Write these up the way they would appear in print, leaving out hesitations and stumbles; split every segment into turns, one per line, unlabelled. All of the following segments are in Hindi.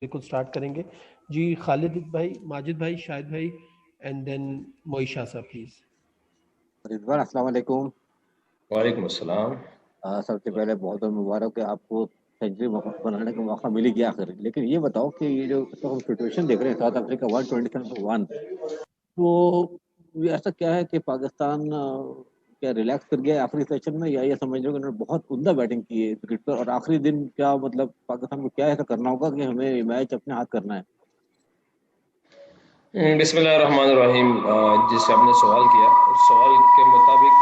बिल्कुल स्टार्ट करेंगे जी। खालिद भाई, माजिद भाई, शाहिद भाई एंड देन मोइशा साहब प्लीज।
रिजवान अस्सलाम वालेकुम।
वालेकुम अस्सलाम।
सबसे पहले बहुत बहुत मुबारक है आपको, सेंचुरी बनाने का मौका मिल गया आखिर। लेकिन ये बताओ कि ये जो तो हम सिचुएशन देख रहे हैं साउथ अफ्रीका 127-1, तो ये ऐसा क्या है कि पाकिस्तान क्या रिलैक्स कर गया है आखिरी सेशन में, या ये समझ लो कि उन्होंने बहुत उम्दा बैटिंग की है विकेट पर, और आखिरी दिन क्या मतलब पाकिस्तान को क्या ऐसा करना होगा कि हमें मैच अपने हाथ करना है?
बिस्मिल्लाहिर्रहमानिर्रहीम। जिससे आपने सवाल किया उस सवाल के मुताबिक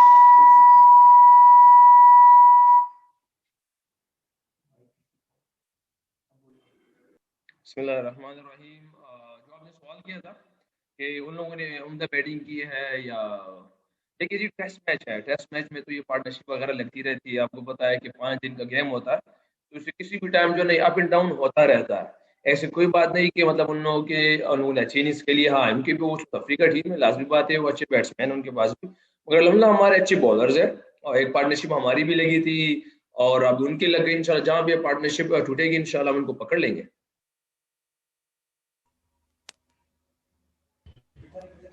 बिस्मिल्लाहिर्रहमानिर्रहीम, जो आपने सवाल किया था कि उन लोगों ने उम्दा बैटिंग की है या, देखिए जी टेस्ट मैच है, टेस्ट मैच में तो ये पार्टनरशिप वगैरह लगती रहती है। आपको पता है कि 5 दिन का गेम होता है, तो इसे किसी भी टाइम जो नहीं अप एंड डाउन होता रहता है। ऐसी कोई बात नहीं कि मतलब उन लोगों के उन्होंने अच्छी इनिंग्स के लिए, हाँ उनकी भी वो अफ्रीका टीम है, लाजमी बात है वो अच्छे बैट्समैन उनके पास भी, मगर अलहमदुलिल्लाह हमारे अच्छे बॉलर्स है और एक पार्टनरशिप हमारी भी लगी थी और अब उनकी लग गई। इंशाल्लाह जहाँ भी पार्टनरशिप टूटेगी इंशाल्लाह हम उनको पकड़ लेंगे।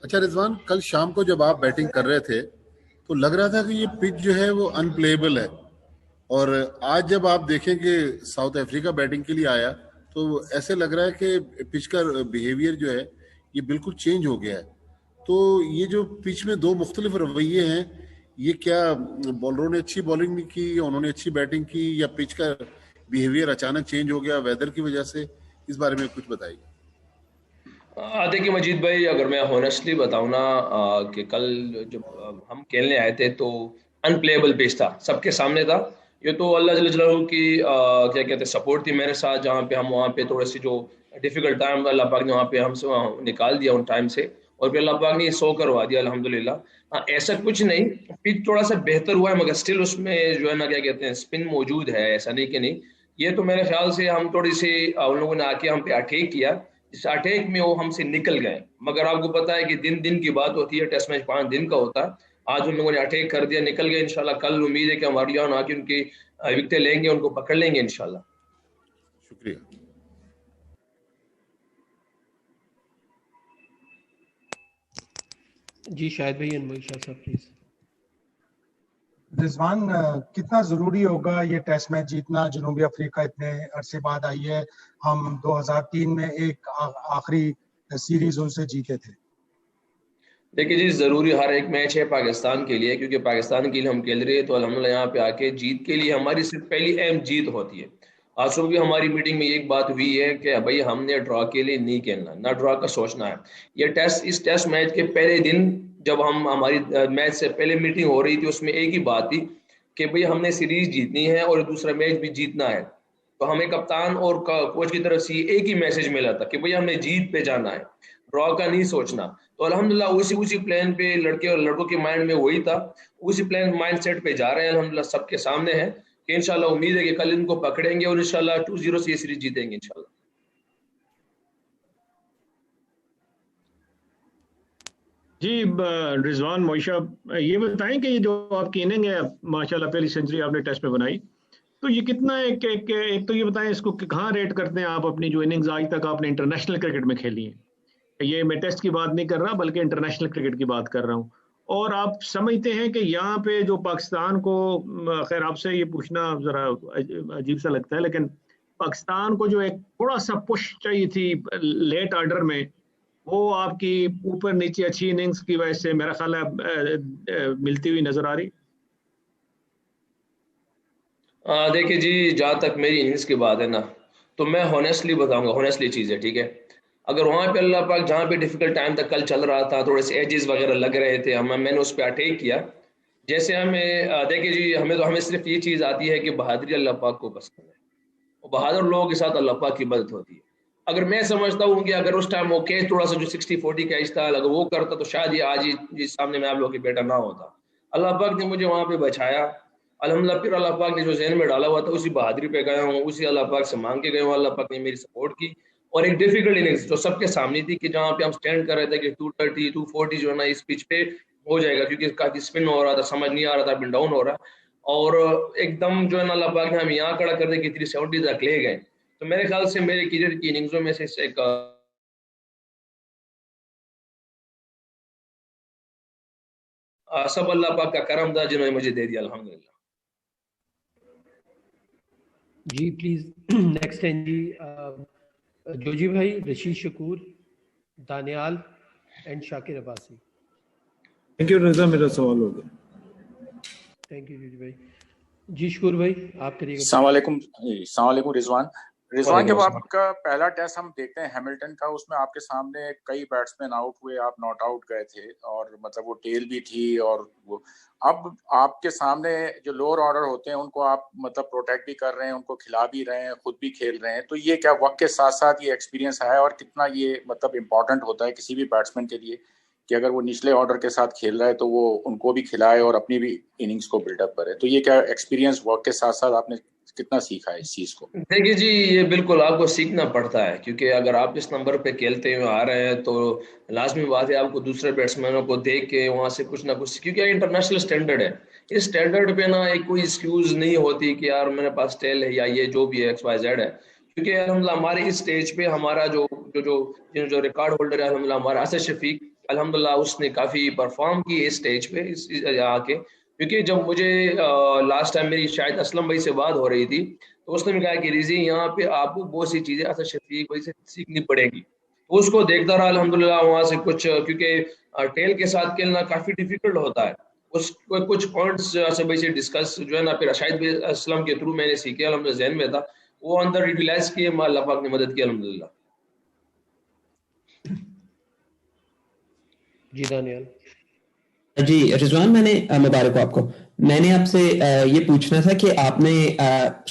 अच्छा रिजवान, कल शाम को जब आप बैटिंग कर रहे थे तो लग रहा था कि ये पिच जो है वो अनप्लेएबल है, और आज जब आप देखें कि साउथ अफ्रीका बैटिंग के लिए आया तो ऐसे लग रहा है कि पिच का बिहेवियर जो है ये बिल्कुल चेंज हो गया है। तो ये जो पिच में दो मुख्तलिफ रवैये हैं, ये क्या बॉलरों ने अच्छी बॉलिंग नहीं की, उन्होंने अच्छी बैटिंग की, या पिच का बिहेवियर अचानक चेंज हो गया वेदर की वजह से? इस बारे में कुछ बताइए।
देखिए मजीद भाई, अगर मैं होनेस्टली बताऊं ना, कि कल जब हम खेलने आए थे तो अनप्लेएबल पिच था, सबके सामने था। ये तो अल्लाह जल्ल जलालहू की क्या कहते हैं सपोर्ट थी मेरे साथ, जहाँ पे हम वहाँ पे थोड़ी सी जो डिफिकल्ट टाइम अल्लाह पाक ने वहाँ पे हमसे वहाँ निकाल दिया उन टाइम से, और फिर अल्लाह पाक ने सो करवा दिया अल्हम्दुलिल्लाह। हाँ ऐसा कुछ नहीं, पिच थोड़ा सा बेहतर हुआ है मगर स्टिल उसमें जो है ना क्या कहते हैं स्पिन मौजूद है, ऐसा नहीं कि नहीं। ये तो मेरे ख्याल से हम थोड़ी सी उन लोगों ने आके हम पे अटैक किया, इस अटैक में वो हमसे निकल गए। मगर आपको पता है कि दिन दिन की बात होती है, टेस्ट मैच 5 दिन का होता है। आज उन लोगों ने अटैक कर दिया, निकल गए। इंशाल्लाह कल उम्मीद है कि हमारी यहाँ आके उनकी विकेटें लेंगे, उनको पकड़ लेंगे इंशाल्लाह।
शुक्रिया।
जी शाहिद भाई एंड मोइशा साहब प्लीज।
रिजवान, कितना जरूरी होगा ये टेस्ट मैच जीतना? जनूबी अफ्रीका इतने अरसे बाद आई है, हम 2003 में एक आखिरी सीरीज उनसे जीते थे।
देखिए जी, ज़रूरी हर एक मैच है पाकिस्तान के लिए, क्योंकि पाकिस्तान के लिए हम खेल रहे हैं, तो अल्हम्दुलिल्लाह यहाँ पे आके जीत के लिए हमारी सिर्फ पहली अहम जीत होती है। आज सुबह भी हमारी मीटिंग में एक बात हुई है कि भाई हमने ड्रॉ के लिए नहीं खेलना, ना ड्रॉ का सोचना है। ये टेस्ट, इस टेस्ट मैच के पहले दिन जब हम हमारी मैच से पहले मीटिंग हो रही थी, उसमें एक ही बात थी कि भाई हमने सीरीज जीतनी है और दूसरा मैच भी जीतना है। तो हमें कप्तान और कोच की तरफ से एक ही मैसेज मिला था कि भाई हमने जीत पे जाना है, ड्रॉ का नहीं सोचना। तो अल्हम्दुलिल्लाह उसी प्लान पे लड़के और लड़कों के माइंड में वही था, उसी प्लान माइंड सेट पे जा रहे हैं। अल्हम्दुलिल्लाह सबके सामने है कि इंशाल्लाह उम्मीद है कि कल इनको पकड़ेंगे और इंशाल्लाह 2-0 से ये सीरीज जीतेंगे इंशाल्लाह।
जी रिजवान, मोइशा, ये बताएं कि ये जो आपकी इनिंग है माशाल्लाह पहली सेंचुरी आपने टेस्ट में बनाई, तो ये कितना है कि एक तो ये बताएं इसको कि कहाँ रेट करते हैं आप अपनी जो इनिंग्स आज तक आपने इंटरनेशनल क्रिकेट में खेली हैं? ये मैं टेस्ट की बात नहीं कर रहा बल्कि इंटरनेशनल क्रिकेट की बात कर रहा हूँ। और आप समझते हैं कि यहाँ पे जो पाकिस्तान को, खैर आपसे ये पूछना जरा अजीब सा लगता है, लेकिन पाकिस्तान को जो एक थोड़ा सा पुश चाहिए थी लेट ऑर्डर में, वो आपकी ऊपर नीचे अच्छी इनिंग्स की वजह से मेरा ख्याल है मिलती हुई नजर आ रही।
देखिए जी, जहाँ तक मेरी इनिंग्स की बात है ना, तो मैं होनेस्टली बताऊंगा, होनेस्टली चीज़ है, ठीक है। अगर वहाँ पे अल्लाह पाक जहाँ पे डिफिकल्ट टाइम तक कल चल रहा था, थोड़े से एजेस वगैरह लग रहे थे, मैंने उस पर अटैक किया। जैसे हमें देखिए जी, हमें सिर्फ ये चीज़ आती है कि बहादुरी अल्लाह पाक को पसंद है, और बहादुर लोगों के साथ अल्लाह पाक की मदद होती है। अगर मैं समझता हूँ कि अगर उस टाइम वो कैच थोड़ा सा जो 60-40 कैच था, अगर वो करता तो शायद ये आज ही सामने में आप लोगों के बेटा ना होता। अल्लाह पाक ने मुझे वहाँ पे बचाया अल्हम्दुलिल्लाह। फिर अल्लाह पाक ने जो ज़हन में डाला हुआ था उसी बहादुरी पे गया हूँ, उसी अल्लाह पाक से मांग के गया हूँ। अल्लाह पाक ने मेरी सपोर्ट की, और एक डिफिकल्ट इनिंग्स जो सबके सामने थी कि जहाँ पे हम स्टैंड कर रहे थे कि 230-240 जो है ना इस पिच पे हो जाएगा, क्योंकि काफी स्पिन हो रहा था, समझ नहीं आ रहा था, अप एंड डाउन हो रहा, और एकदम जो है ना अल्लाह पाक ने हमें यहाँ खड़ा कर दिया कि 370 तक ले गए। तो मेरे ख्याल से मेरे करियर की इनिंग्सों में से एक सब अल्लाह पाक का करम था जिन्होंने मुझे दे दिया, अल्हम्दुलिल्लाह।
जी प्लीज नेक्स्ट हैं जी जोजी भाई, Rashid Shakoor, Daniyal and Shakir Abbasi.
Thank you Raza, मेरा सवाल हो गया।
थैंक यू जोजी भाई। जी शकूर भाई आप करिएगा।
अस्सलाम वालेकुम रिजवान, जब आपका पहला टेस्ट हम देखते हैं हैमिल्टन का, उसमें आपके सामने कई बैट्समैन आउट हुए, आप नॉट आउट गए थे और मतलब वो टेल भी थी, और वो अब आपके सामने जो लोअर ऑर्डर होते हैं उनको आप मतलब प्रोटेक्ट भी कर रहे हैं, उनको खिला भी रहे हैं, खुद भी खेल रहे हैं, तो ये क्या वक्त के साथ साथ ये एक्सपीरियंस है और कितना ये मतलब इम्पोर्टेंट होता है किसी भी बैट्समैन के लिए कि अगर वो निचले ऑर्डर के साथ खेल रहा है तो वो उनको भी खिलाए और अपनी भी इनिंग्स को बिल्डअप करे, तो ये क्या एक्सपीरियंस वर्क के साथ साथ आपने कितना सीखा है इस चीज को?
देखिए जी, ये बिल्कुल आपको सीखना पड़ता है, क्योंकि अगर आप इस नंबर पे खेलते हुए आ रहे हैं तो लाजमी बात है आपको दूसरे बैट्समैनों को देख के वहां से कुछ ना कुछ, क्योंकि इंटरनेशनल स्टैंडर्ड है, इस स्टैंडर्ड पे ना एक कोई एक्सक्यूज नहीं होती कि यार मेरे पास टेल है या ये जो भी है XYZ है, क्योंकि अल्हम्दुलिल्लाह हमारे इस स्टेज पे हमारा जो जो जो जो रिकॉर्ड होल्डर है अल्हम्दुलिल्लाह हमारा असद शफीक, अल्हम्दुलिल्लाह उसने काफी परफॉर्म की इस स्टेज पे इस आके, क्योंकि जब मुझे लास्ट टाइम मेरी शायद असलम भाई से बात हो रही थी तो उसने भी कहा कि रिजी यहाँ पे आपको बहुत सी चीजें असद शफीक भाई से सीखनी पड़ेगी, तो उसको देखता रहा अल्हम्दुलिल्लाह वहां से कुछ, क्योंकि टेल के साथ खेलना काफी डिफिकल्ट होता है, उस कुछ पॉइंट्स असद भाई से डिस्कस जो है ना फिर शायद भी असलम के थ्रू मैंने सीखे, अल्हम्दुलिल्लाह जहन में था, वो अंदर यूटिलाइज किए, अल्लाह पाक ने मदद की अल्हम्दुलिल्लाह।
जी दानियाल।
जी रिजवान, मैंने मुबारक हो आपको। मैंने आपसे ये पूछना था कि आपने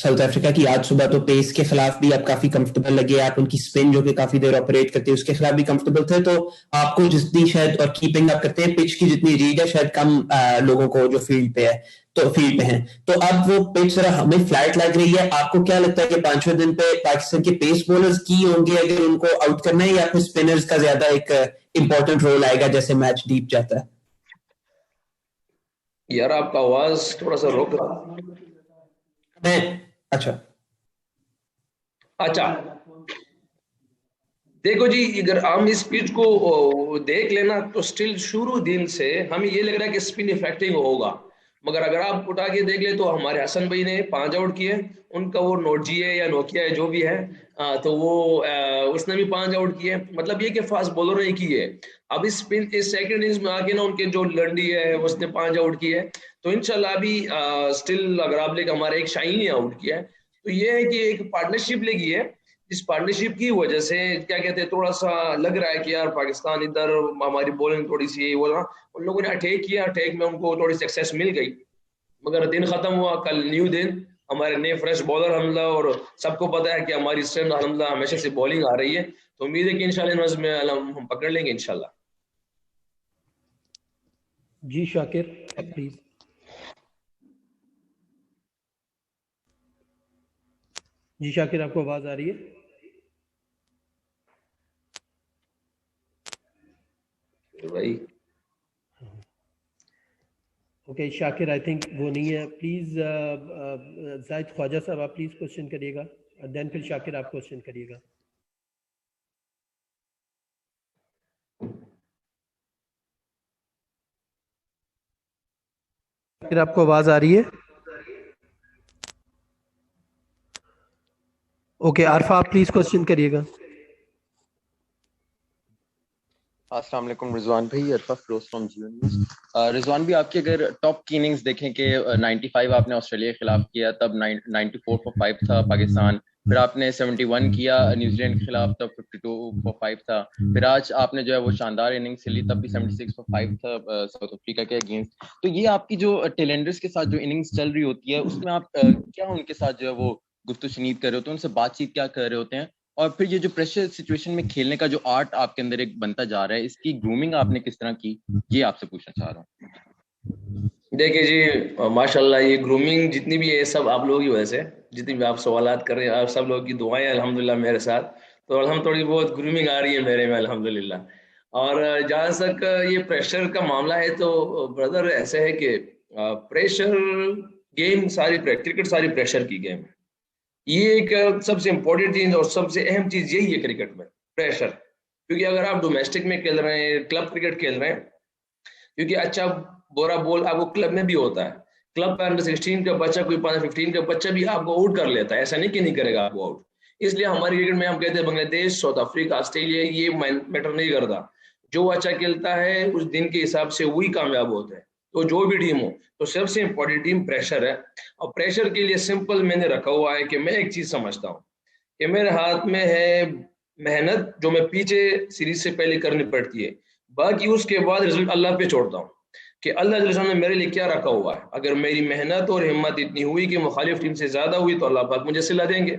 साउथ अफ्रीका की आज सुबह तो पेस के खिलाफ भी आप काफी कंफर्टेबल लगे, आप उनकी स्पिन जो कि काफी देर ऑपरेट करते हैं उसके खिलाफ भी कंफर्टेबल थे, तो आपको जितनी शायद और कीपिंग आप करते हैं पिच की जितनी रीड है शायद कम लोगों को जो फील्ड पे हैं, तो अब वो पिच जरा हमें फ्लैट लग रही है, आपको क्या लगता है कि 5वें दिन पे पाकिस्तान के पेस बॉलर्स की होंगे अगर उनको आउट करना है, या फिर स्पिनर्स का ज्यादा एक इंपॉर्टेंट रोल आएगा जैसे मैच डीप जाता है?
यार आपका आवाज थोड़ा सा रोक रहा
मैं अच्छा
देखो जी, अगर हम इस पिच को देख लेना तो स्टिल शुरू दिन से हमें ये लग रहा है कि स्पिन इफेक्टिव होगा, मगर अगर आप उठा के देख ले तो हमारे हसन भाई ने 5 आउट किए, उनका वो नोटजी है या नोकिया है जो भी है, तो वो उसने भी 5 आउट किए, मतलब ये कि फास्ट बॉलर ने किए। अब इस सेकंड इनिंग्स में आके ना उनके जो लंडी है उसने 5 आउट किए, तो इंशाल्लाह अभी स्टिल अगर आप लेकर हमारा एक शाहीन ही आउट किया है, तो ये है कि एक पार्टनरशिप लगी है, इस पार्टनरशिप की वजह से क्या कहते हैं थोड़ा सा लग रहा है कि यार पाकिस्तान इधर हमारी बॉलिंग थोड़ी सी वो ना, उन लोगों ने अटैक किया, अटैक में उनको थोड़ी सक्सेस मिल गई, मगर दिन खत्म हुआ, कल न्यू दिन, हमारे नए फ्रेश बॉलर हमला, और सबको पता है कि हमारी स्ट्रेंथ हमला हमेशा से बॉलिंग आ रही है, तो उम्मीद है कि इंशाल्लाह में हम पकड़ लेंगे इंशाल्लाह।
जी शाकिर प्लीज। जी शाकिर आपको आवाज आ रही है?
भाई
ओके शाकिर, आई थिंक वो नहीं है, प्लीज जाहिद ख्वाजा साहब आप प्लीज क्वेश्चन करिएगा, देन फिर शाकिर आप क्वेश्चन करिएगा। शाकिर आपको आवाज आ रही है? ओके आरफा आप प्लीज क्वेश्चन करिएगा।
अस्सलाम वालेकुम रिजवान भाई, अरफा फिरोज फ्रॉम जियो न्यूज़। रिजवान भी आपकी अगर टॉप की इनिंग्स देखें कि 95 आपने ऑस्ट्रेलिया के खिलाफ किया, तब 94 for 5 था पाकिस्तान, फिर आपने 71 किया न्यूजीलैंड के खिलाफ, तब 52 for 5 था, फिर आज आपने जो है वो शानदार इनिंग्स खेली, तब भी 76 for 5 था साउथ अफ्रीका के अगेंस्ट। तो ये आपकी जो टेलेंडर्स के साथ जो इनिंग्स चल रही होती है उसमें आप क्या उनके साथ जो है वो गुफ्तगू कर रहे होते हैं, उनसे बातचीत क्या कर रहे होते हैं, और फिर ये जो प्रेशर सिचुएशन में खेलने का जो आर्ट आपके अंदर एक बनता जा रहा है, इसकी ग्रूमिंग आपने किस तरह की, ये आपसे पूछना चाह रहा हूँ।
देखिए जी माशाल्लाह, ये ग्रूमिंग जितनी भी है सब आप लोगों की वजह से, जितनी भी आप सवालात कर रहे हैं, आप सब लोगों की दुआएं अल्हम्दुलिल्लाह मेरे साथ, तो हम थोड़ी बहुत ग्रूमिंग आ रही है मेरे में अल्हम्दुलिल्लाह। और जहाँ तक ये प्रेशर का मामला है तो ब्रदर ऐसे है कि प्रेशर गेम सारी क्रिकेट सारी प्रेशर की गेम है, ये एक सबसे इंपॉर्टेंट चीज और सबसे अहम चीज यही है क्रिकेट में, प्रेशर। क्योंकि अगर आप डोमेस्टिक में खेल रहे हैं, क्लब क्रिकेट खेल रहे हैं, क्योंकि अच्छा बुरा बोल आपको क्लब में भी होता है। क्लब का अंडर 16 का बच्चा, कोई 15 का बच्चा भी आपको आउट कर लेता है, ऐसा नहीं कि नहीं करेगा आपको आउट। इसलिए हमारी क्रिकेट में हम कहते हैं बांग्लादेश, साउथ अफ्रीका, ऑस्ट्रेलिया, ये मैटर नहीं करता। जो अच्छा खेलता है उस दिन के हिसाब से वही कामयाब होता है। तो जो भी टीम हो, तो सबसे इंपॉर्टेंट टीम प्रेशर है। और प्रेशर के लिए सिंपल मैंने रखा हुआ है कि मैं एक चीज समझता हूँ कि मेरे हाथ में है मेहनत, जो मैं पीछे सीरीज से पहले करनी पड़ती है, बाकी उसके बाद रिजल्ट अल्लाह पे छोड़ता हूँ कि अल्लाह ने मेरे लिए क्या रखा हुआ है। अगर मेरी मेहनत और हिम्मत इतनी हुई कि मुखालिफ टीम से ज्यादा हुई तो अल्लाह पाक मुझे सिला देंगे।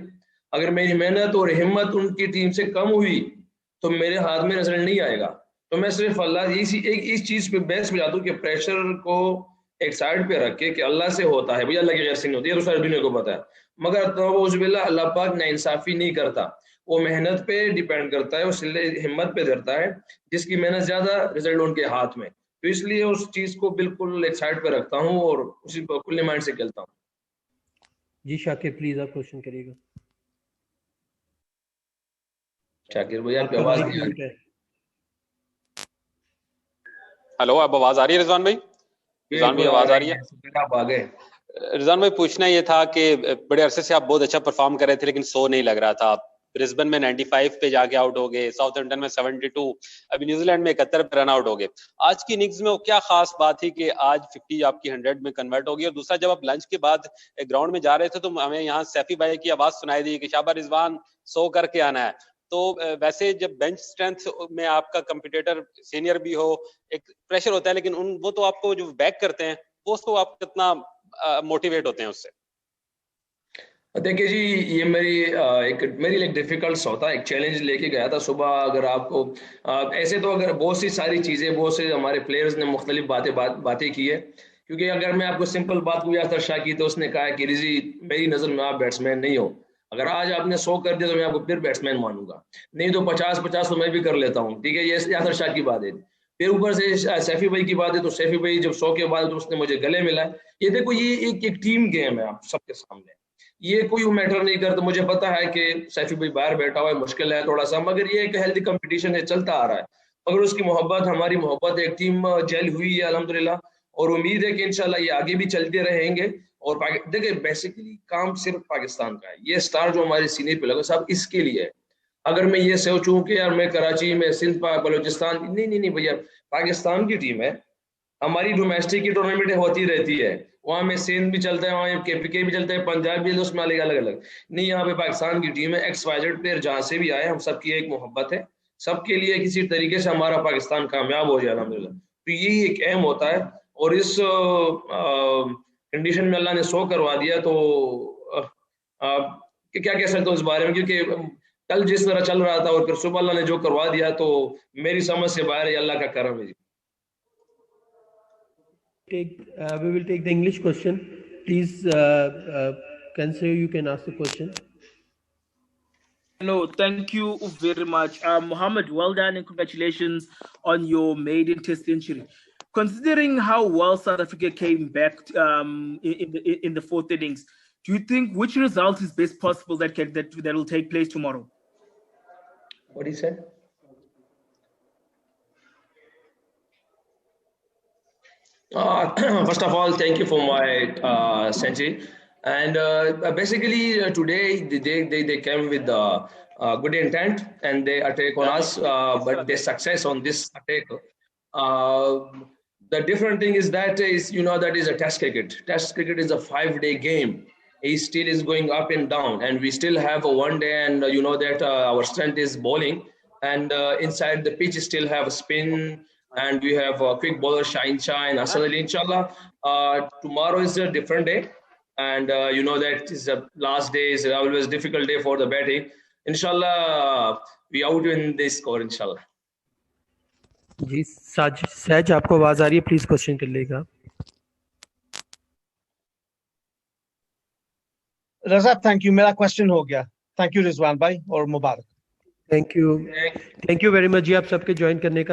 अगर मेरी मेहनत और हिम्मत उनकी टीम से कम हुई तो मेरे हाथ में रिजल्ट नहीं आएगा। तो मैं सिर्फ अल्लाह इस चीज पे बेस पे जाता हूँ कि प्रेशर को एक साइड पे रख के कि अल्लाह से होता है, भैया अल्लाह की गैर से नहीं होती, ये तो सारी दुनिया को पता है। मगर तो अल्लाह पाक नाइंसाफी नहीं करता, वो मेहनत पे डिपेंड करता है, वो हिम्मत पे धरता है। जिसकी मेहनत ज्यादा, रिजल्ट उनके हाथ में। तो इसलिए उस चीज को बिल्कुल एक साइड पे रखता हूँ और उसी पर खुले माइंड से खेलता हूँ।
जी शाकिर प्लीज आप क्वेश्चन करिएगा।
शाकिर भैया आपकी आवाज नहीं आ रही।
हेलो, अब आवाज आ रही है रिजवान भाई? रिजवान भाई आवाज आ रही है?
आप आ गए।
रिजवान भाई पूछना ये था कि बड़े अरसे से आप बहुत अच्छा परफॉर्म कर रहे थे लेकिन सो नहीं लग रहा था। ब्रिस्बेन में 95 पे जाके आउट हो गए, साउथहैम्पटन में 72, अभी न्यूजीलैंड में 71 पे रन आउट हो गए। आज की इनिंग्स में वो क्या खास बात थी कि आज 50 आपकी 100 में कन्वर्ट हो गई? और दूसरा, जब आप लंच के बाद ग्राउंड में जा रहे थे तो हमें यहाँ सैफी भाई की आवाज सुनाई दी कि शाबाश रिजवान, सो करके आना है। तो वैसे जब बेंच स्ट्रेंथ में आपका कंपटीटर सीनियर भी हो, एक प्रेशर होता है, लेकिन वो तो आपको जो बैक करते हैं वो उसको आप कितना मोटिवेट होते हैं उससे?
देखिए जी, ये मेरी लिए डिफिकल्ट होता है, एक चैलेंज लेके गया था सुबह। अगर आपको ऐसे तो अगर बहुत सी सारी चीजें, बहुत से हमारे प्लेयर्स ने मुख्तलिफ बातें की है। क्योंकि अगर मैं आपको सिंपल बात को याद शाह की, तो उसने कहा कि रिजी मेरी नजर में आप बैट्समैन नहीं हो, अगर आज आपने 100 कर दिया तो मैं आपको फिर बैट्समैन मानूंगा, नहीं तो 50-50 तो मैं भी कर लेता हूँ। ठीक है, ये यासर शाह की बात है। फिर ऊपर से सैफी भाई की बात है, तो सैफी भाई जब 100 के बाद तो उसने मुझे गले मिला। ये देखो, ये एक टीम गेम है आप सबके सामने, ये कोई मैटर नहीं करता। मुझे पता है कि सैफी भाई बाहर बैठा हुआ है, मुश्किल है थोड़ा सा, मगर ये एक हेल्दी कंपटीशन है, चलता आ रहा है। मगर उसकी मोहब्बत, हमारी मोहब्बत, एक टीम जेल हुई है अल्हम्दुलिल्लाह, और उम्मीद है कि इंशाल्लाह ये आगे भी चलते रहेंगे। और देखिए, बेसिकली काम सिर्फ पाकिस्तान का है, ये स्टार जो हमारे सीने पे लगा सब इसके लिए है। अगर मैं ये सोचूं कि यार मैं कराची में, सिंध, बलोचिस्तान, नहीं भैया, पाकिस्तान की टीम है। हमारी डोमेस्टिक की टूर्नामेंट होती रहती है, वहां में सिंध भी चलता है, वहां केपीके भी चलता है, पंजाब भी, उसमें अलग अलग नहीं। यहाँ पे पाकिस्तान की टीम है, XYZ प्लेयर जहां से भी आए, हम सबकी एक मोहब्बत है, सबके लिए किसी तरीके से हमारा पाकिस्तान कामयाब हो जाए अल्हम्दुलिल्लाह। तो यही एक एम होता है। और इस कंडीशन में अल्लाह ने 100 करवा दिया, तो क्या कह सकते हो इस बारे में? क्योंकि कल जिस तरह चल रहा था और फिर सुबह अल्लाह ने जो करवा दिया, तो मेरी समझ से बाहर है, अल्लाह का करम है।
We will take the English question. Please, Kanse, you can ask the question.
Hello, thank you very much. Mohammed, well done and congratulations on your maiden test century. Considering how well South Africa came back in the fourth innings, do you think which result is best possible that will take place tomorrow?
What he said? First of all, thank you for my century. And basically today they came with good intent and they attack on us, but their success on this attack. The different thing is that that is a test cricket. Test cricket is a 5-day game. It still is going up and down, and we still have a 1 day, and that our strength is bowling, and inside the pitch still have a spin, and we have a quick bowler Shine Hasan Ali. Inshallah, tomorrow is a different day, and that is the last day, is always difficult day for the batting. Inshallah, we out in this score, inshallah.
जी सहज आपको आवाज आ रही है? प्लीज क्वेश्चन कर लेगा।
रजा, थैंक यू, मेरा क्वेश्चन हो गया। थैंक यू रिजवान भाई और मुबारक।
थैंक यू वेरी मच जी आप सबके ज्वाइन करने का।